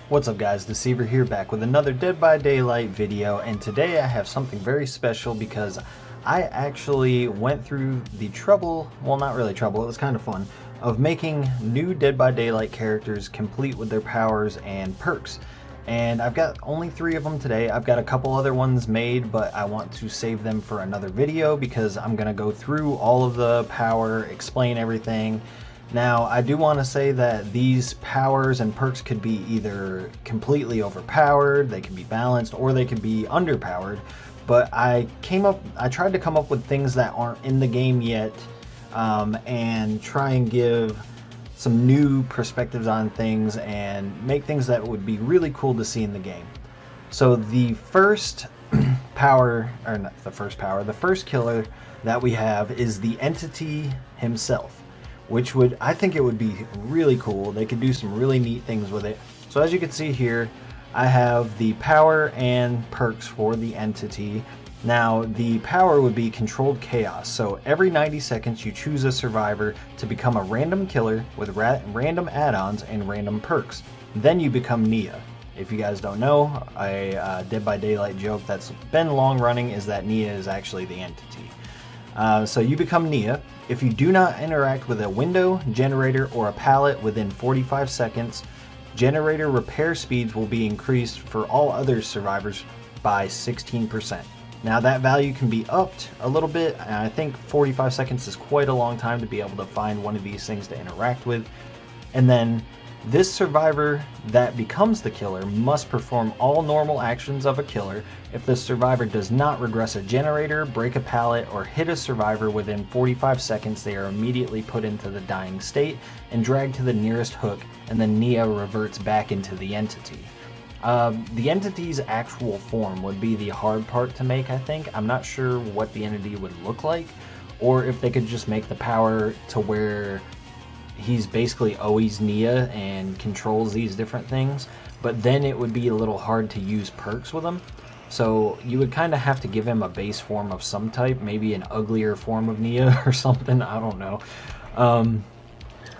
What's up guys, Deceiver here, back with another Dead by Daylight video, and today I have something very special because I actually went through the trouble, well not really trouble, it was kind of fun, of making new Dead by Daylight characters complete with their powers and perks. And I've got only 3 of them today. I've got a couple other ones made, but I want to save them for another video because I'm going to go through all of the power, explain everything. Now, I do want to say that these powers and perks could be either completely overpowered, they could be balanced, or they could be underpowered. But I tried to come up with things that aren't in the game yet, and try and give some new perspectives on things and make things that would be really cool to see in the game. So the first power, or not the first power, the first killer that we have is the entity himself, which I think it would be really cool. They could do some really neat things with it. So as you can see here, I have the power and perks for the entity. Now the power would be controlled chaos. So every 90 seconds you choose a survivor to become a random killer with random add-ons and random perks. Then you become Nia. If you guys don't know, a Dead by Daylight joke that's been long running is that Nia is actually the entity. So you become Nia. If you do not interact with a window, generator, or a pallet within 45 seconds, generator repair speeds will be increased for all other survivors by 16%. Now that value can be upped a little bit, and I think 45 seconds is quite a long time to be able to find one of these things to interact with. And then this survivor that becomes the killer must perform all normal actions of a killer. If the survivor does not regress a generator, break a pallet, or hit a survivor within 45 seconds, they are immediately put into the dying state and dragged to the nearest hook, and then Nia reverts back into the entity. The entity's actual form would be the hard part to make, I think. I'm not sure what the entity would look like, or if they could just make the power to where he's basically always Nia and controls these different things, but then it would be a little hard to use perks with him. So you would kind of have to give him a base form of some type, maybe an uglier form of Nia or something, I don't know.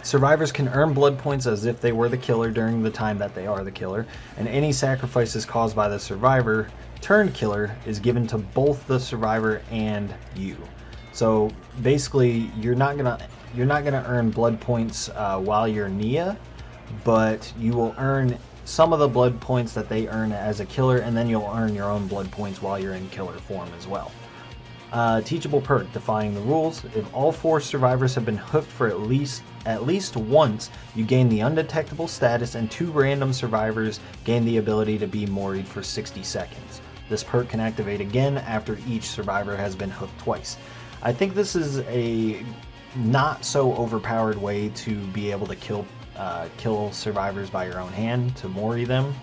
Survivors can earn blood points as if they were the killer during the time that they are the killer, and any sacrifices caused by the survivor turned killer is given to both the survivor and you. So basically you're not gonna earn blood points while you're Nia, but you will earn some of the blood points that they earn as a killer, and then you'll earn your own blood points while you're in killer form as well. Teachable perk, defying the rules. If all 4 survivors have been hooked for at least once, you gain the undetectable status, and 2 random survivors gain the ability to be moried for 60 seconds. This perk can activate again after each survivor has been hooked twice. I think this is a not so overpowered way to be able to kill survivors by your own hand, to mori them,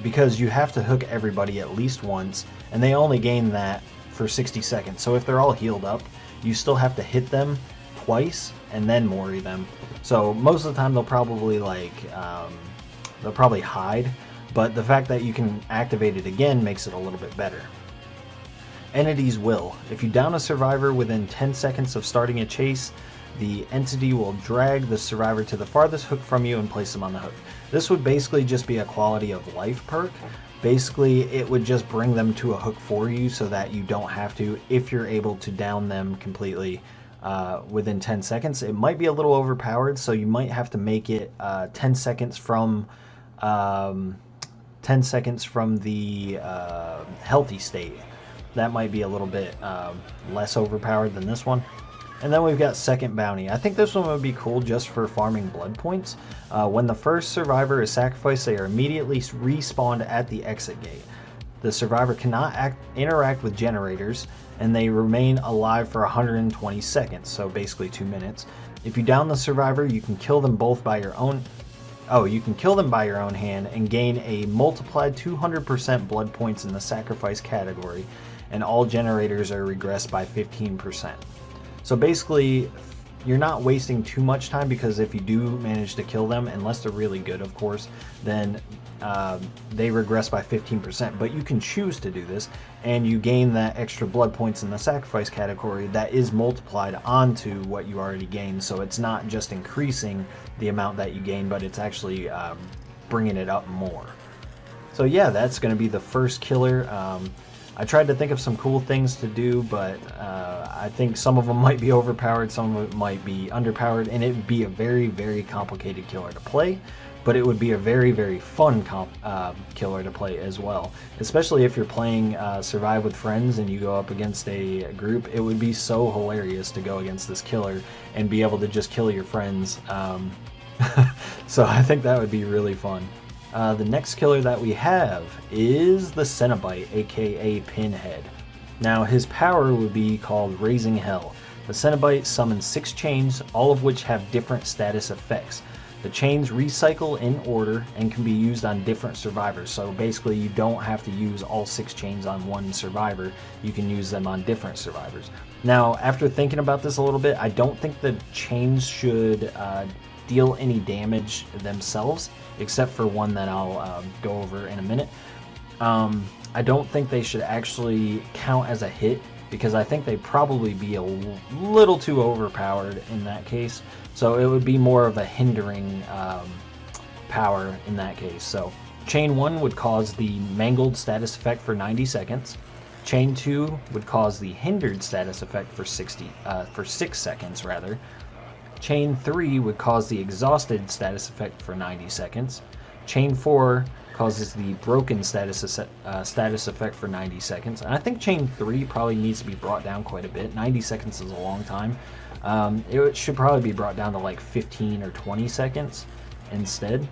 because you have to hook everybody at least once, and they only gain that for 60 seconds. So if they're all healed up, you still have to hit them twice and then mori them. So most of the time they'll probably hide, but the fact that you can activate it again makes it a little bit better. Entity's will. If you down a survivor within 10 seconds of starting a chase, the entity will drag the survivor to the farthest hook from you and place them on the hook. This would basically just be a quality of life perk. Basically, it would just bring them to a hook for you so that you don't have to, if you're able to down them completely within 10 seconds. It might be a little overpowered, so you might have to make it 10 seconds from the healthy state. That might be a little bit less overpowered than this one. And then we've got second bounty. I think this one would be cool just for farming blood points. When the first survivor is sacrificed, they are immediately respawned at the exit gate. The survivor cannot interact with generators, and they remain alive for 120 seconds, so basically 2 minutes. If you down the survivor, you can kill them both by your own hand and gain a multiplied 200% blood points in the sacrifice category, and all generators are regressed by 15%. So basically, you're not wasting too much time, because if you do manage to kill them, unless they're really good, of course, then they regress by 15%. But you can choose to do this, and you gain that extra blood points in the sacrifice category that is multiplied onto what you already gained. So it's not just increasing the amount that you gain, but it's actually bringing it up more. So yeah, that's going to be the first killer. I tried to think of some cool things to do, but I think some of them might be overpowered, some of it might be underpowered, and it would be a very, very complicated killer to play, but it would be a very, very fun killer to play as well. Especially if you're playing Survive with friends and you go up against a group, it would be so hilarious to go against this killer and be able to just kill your friends. So I think that would be really fun. The next killer that we have is the Cenobite, aka Pinhead. Now his power would be called Raising Hell. The Cenobite summons 6 chains, all of which have different status effects. The chains recycle in order and can be used on different survivors. So basically you don't have to use all 6 chains on one survivor. You can use them on different survivors. Now after thinking about this a little bit, I don't think the chains should deal any damage themselves, except for one that I'll go over in a minute. I don't think they should actually count as a hit, because I think they'd probably be a little too overpowered in that case. So it would be more of a hindering power in that case. So chain 1 would cause the mangled status effect for 90 seconds. Chain 2 would cause the hindered status effect for 6 seconds rather. Chain 3 would cause the exhausted status effect for 90 seconds. Chain 4 causes the broken status effect for 90 seconds. And I think chain 3 probably needs to be brought down quite a bit. 90 seconds is a long time. It should probably be brought down to like 15 or 20 seconds instead.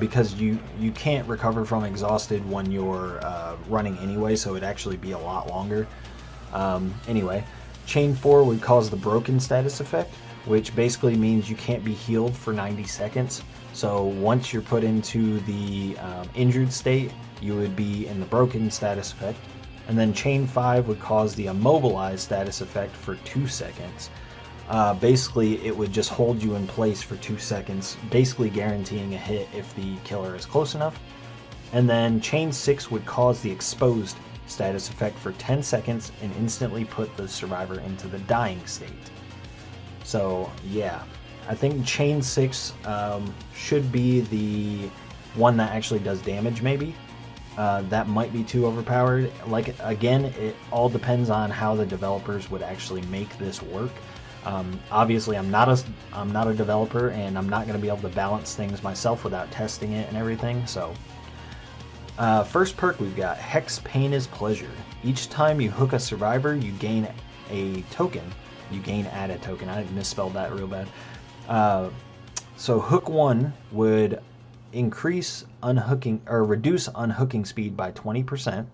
Because you can't recover from exhausted when you're running anyway, so it'd actually be a lot longer. Anyway, chain 4 would cause the broken status effect, which basically means you can't be healed for 90 seconds. So once you're put into the injured state, you would be in the broken status effect. And then chain 5 would cause the immobilized status effect for 2 seconds. Basically, it would just hold you in place for 2 seconds, basically guaranteeing a hit if the killer is close enough. And then chain 6 would cause the exposed status effect for 10 seconds and instantly put the survivor into the dying state. So yeah, I think chain 6 should be the one that actually does damage maybe. That might be too overpowered. Like, again, it all depends on how the developers would actually make this work. Obviously I'm not a developer, and I'm not going to be able to balance things myself without testing it and everything. So first perk, we've got Hex Pain is Pleasure. Each time you hook a survivor, you gain a token. You gain added token. I misspelled that real bad. So hook 1 would increase unhooking or reduce unhooking speed by 20%.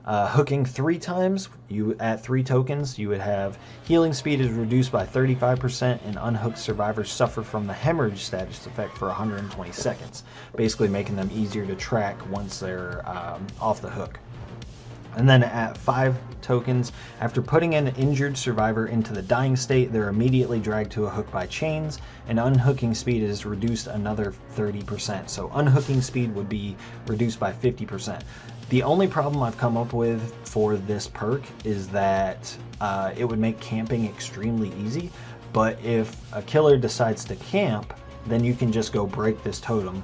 Hooking 3 times, you at 3 tokens, you would have healing speed is reduced by 35%, and unhooked survivors suffer from the hemorrhage status effect for 120 seconds, basically making them easier to track once they're off the hook. And then at 5 tokens, after putting an injured survivor into the dying state, they're immediately dragged to a hook by chains, and unhooking speed is reduced another 30%. So unhooking speed would be reduced by 50%. The only problem I've come up with for this perk is that it would make camping extremely easy, but if a killer decides to camp, then you can just go break this totem,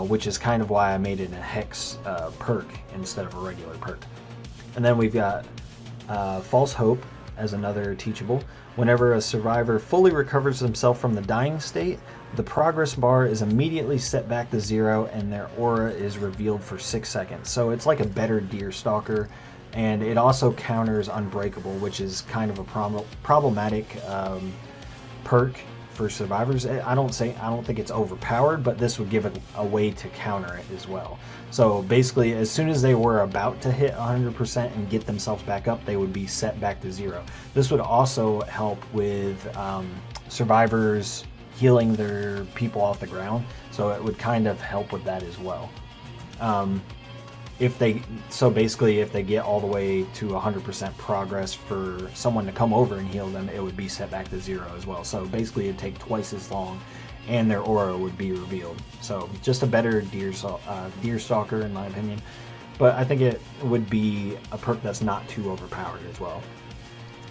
which is kind of why I made it a hex perk instead of a regular perk. And then we've got False Hope as another teachable. Whenever a survivor fully recovers themselves from the dying state, the progress bar is immediately set back to 0 and their aura is revealed for 6 seconds. So it's like a better Deer Stalker, and it also counters Unbreakable, which is kind of a problematic perk for survivors. I don't think it's overpowered, but this would give it a way to counter it as well. So basically, as soon as they were about to hit 100% and get themselves back up, they would be set back to 0. This would also help with survivors healing their people off the ground, so it would kind of help with that as well. if they get all the way to 100% progress for someone to come over and heal them, it would be set back to 0 as well. So basically it'd take twice as long, and their aura would be revealed. So just a better deer stalker in my opinion, but I think it would be a perk that's not too overpowered as well.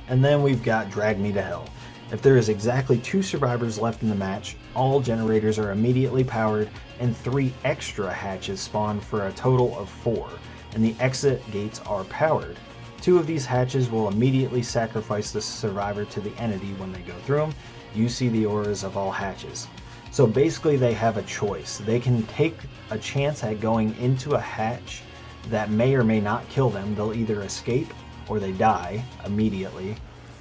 And then we've got Drag Me to Hell. If there is exactly 2 survivors left in the match, all generators are immediately powered and 3 extra hatches spawn for a total of 4, and the exit gates are powered. 2 of these hatches will immediately sacrifice the survivor to the entity when they go through them. You see the auras of all hatches. So basically they have a choice. They can take a chance at going into a hatch that may or may not kill them. They'll either escape or they die immediately,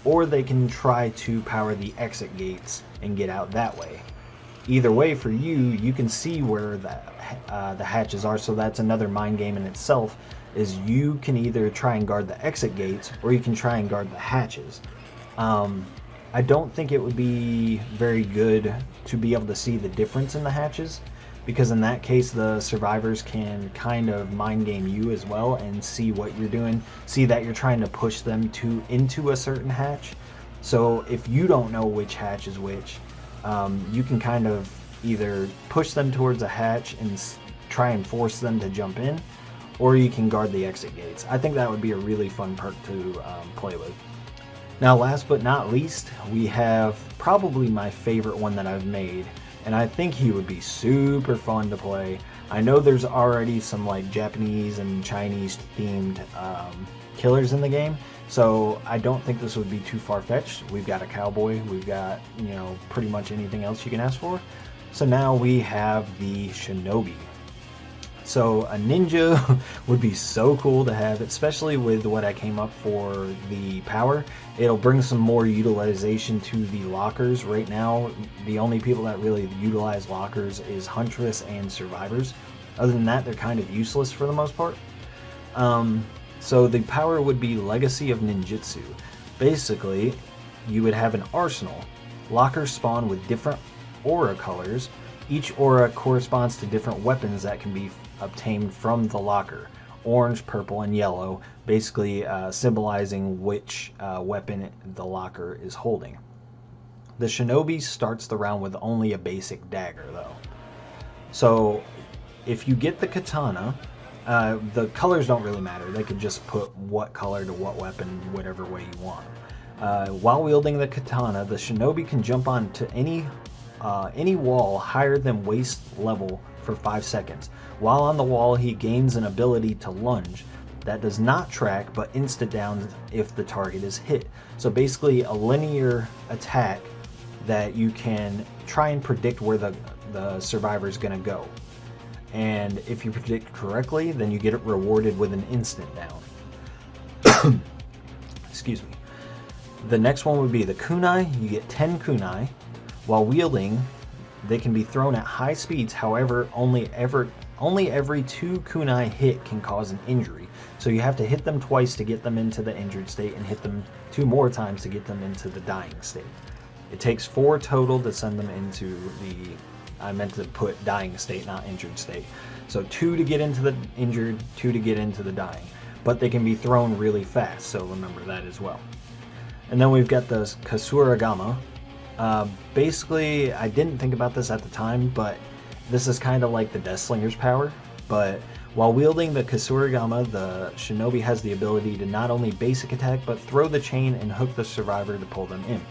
or they can try to power the exit gates and get out that way. Either way, for you, you can see where the hatches are, so that's another mind game in itself, is you can either try and guard the exit gates, or you can try and guard the hatches. I don't think it would be very good to be able to see the difference in the hatches, because in that case the survivors can kind of mind game you as well and see what you're doing, see that you're trying to push them into a certain hatch. So if you don't know which hatch is which, you can kind of either push them towards a hatch and try and force them to jump in, or you can guard the exit gates. I think that would be a really fun perk to play with. Now last but not least, we have probably my favorite one that I've made, and I think he would be super fun to play. I know there's already some like Japanese and Chinese themed killers in the game, so I don't think this would be too far-fetched. We've got a cowboy, we've got, you know, pretty much anything else you can ask for. So now we have the Shinobi. So a ninja would be so cool to have, especially with what I came up for the power. It'll bring some more utilization to the lockers. Right now, the only people that really utilize lockers is Huntress and survivors. Other than that, they're kind of useless for the most part. So the power would be Legacy of Ninjutsu. Basically, you would have an arsenal. Lockers spawn with different aura colors. Each aura corresponds to different weapons that can be obtained from the locker. Orange, purple, and yellow, basically symbolizing which weapon the locker is holding. The Shinobi starts the round with only a basic dagger though. So if you get the katana, the colors don't really matter. They could just put what color to what weapon, whatever way you want. While wielding the katana, the Shinobi can jump onto any wall higher than waist level for 5 seconds. While on the wall, he gains an ability to lunge that does not track but insta downs if the target is hit. So basically a linear attack that you can try and predict where the survivor is going to go. And if you predict correctly, then you get it rewarded with an instant down. Excuse me. The next one would be the kunai. You get 10 kunai. While wielding, they can be thrown at high speeds. However, only every 2 kunai hit can cause an injury. So you have to hit them twice to get them into the injured state, and hit them 2 more times to get them into the dying state. It takes 4 total to send them into the, I meant to put dying state, not injured state. So 2 to get into the injured, 2 to get into the dying. But they can be thrown really fast, so remember that as well. And then we've got the Kasuragama. Basically, I didn't think about this at the time, but this is kind of like the Death Slinger's power. But while wielding the Kasuragama, the Shinobi has the ability to not only basic attack, but throw the chain and hook the survivor to pull them in.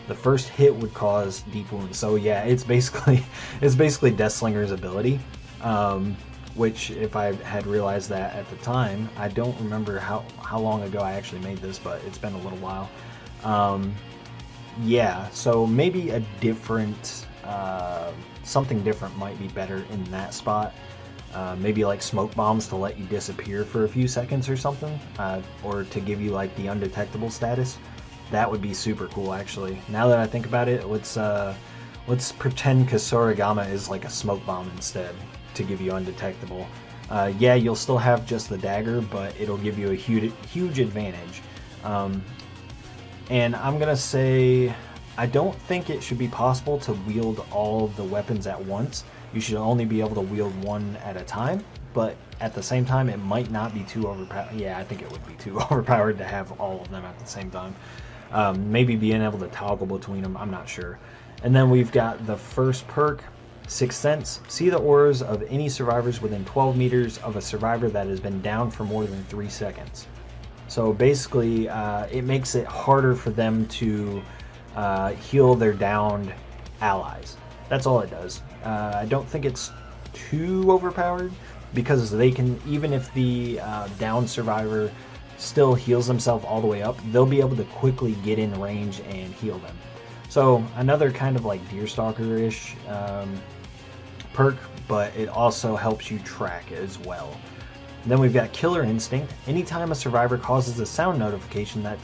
The first hit would cause deep wounds. So yeah, it's basically Death Slinger's ability. Which, if I had realized that at the time, I don't remember how long ago I actually made this, but it's been a little while. Yeah, so maybe a different, something different might be better in that spot. Maybe like smoke bombs to let you disappear for a few seconds or something, or to give you like the undetectable status. That would be super cool, actually. Now that I think about it, let's pretend Kasuragama is like a smoke bomb instead, to give you undetectable. Yeah, you'll still have just the dagger, but it'll give you a huge advantage. And I'm gonna say, I don't think it should be possible to wield all of the weapons at once. You should only be able to wield one at a time. but at the same time, it might not be too overpowered. Yeah, I think it would be too overpowered to have all of them at the same time. Maybe being able to toggle between them, I'm not sure. And then we've got the first perk, Sixth Sense. See the auras of any survivors within 12 meters of a survivor that has been down for more than 3 seconds. So basically, it makes it harder for them to heal their downed allies. That's all it does. I don't think it's too overpowered, because they can, even if the down survivor still heals themselves all the way up, they'll be able to quickly get in range and heal them. So another kind of like Deerstalker-ish perk, but it also helps you track as well. Then we've got Killer Instinct. Anytime a survivor causes a sound notification that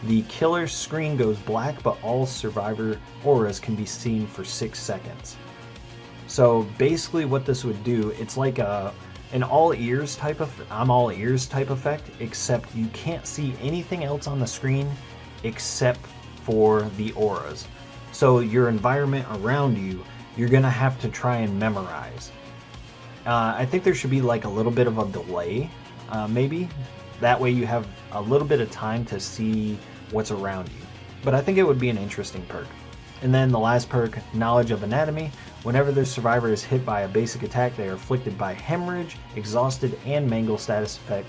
the killer's screen goes black, but all survivor auras can be seen for 6 seconds. So basically what this would do, it's like an all ears type of, I'm all ears type effect, except you can't see anything else on the screen except for the auras. So your environment around you, you're gonna have to try and memorize. I think there should be like a little bit of a delay, maybe. That way you have a little bit of time to see what's around you. But I think it would be an interesting perk. And then the last perk, Knowledge of Anatomy. Whenever the survivor is hit by a basic attack, they are afflicted by hemorrhage, exhausted, and mangle status effect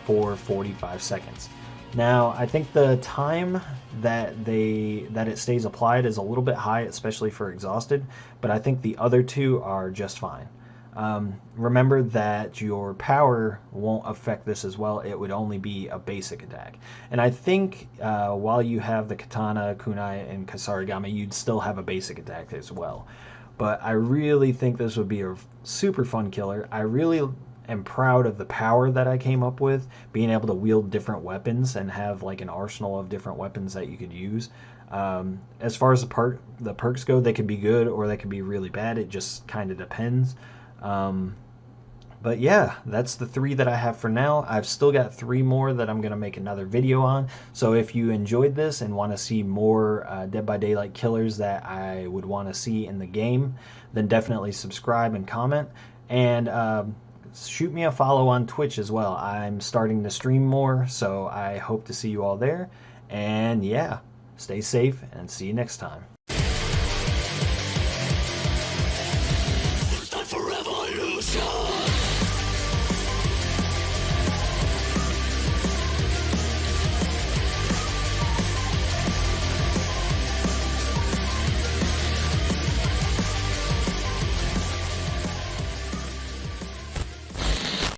for 45 seconds. Now, I think the time that it stays applied is a little bit high, especially for exhausted, but I think the other two are just fine. Remember that your power won't affect this as well. It would only be a basic attack. And I think while you have the Katana, Kunai, and Kasarigama, you'd still have a basic attack as well. But I really think this would be a super fun killer. I really am proud of the power that I came up with, being able to wield different weapons and have like an arsenal of different weapons that you could use. As far as the perks go, they could be good or they could be really bad. It just kind of depends. But yeah, that's the 3 that I have for now. I've still got 3 more that I'm going to make another video on. So if you enjoyed this and want to see more Dead by Daylight killers that I would want to see in the game, then definitely subscribe and comment. And shoot me a follow on Twitch as well. I'm starting to stream more, so I hope to see you all there. And yeah, stay safe and see you next time.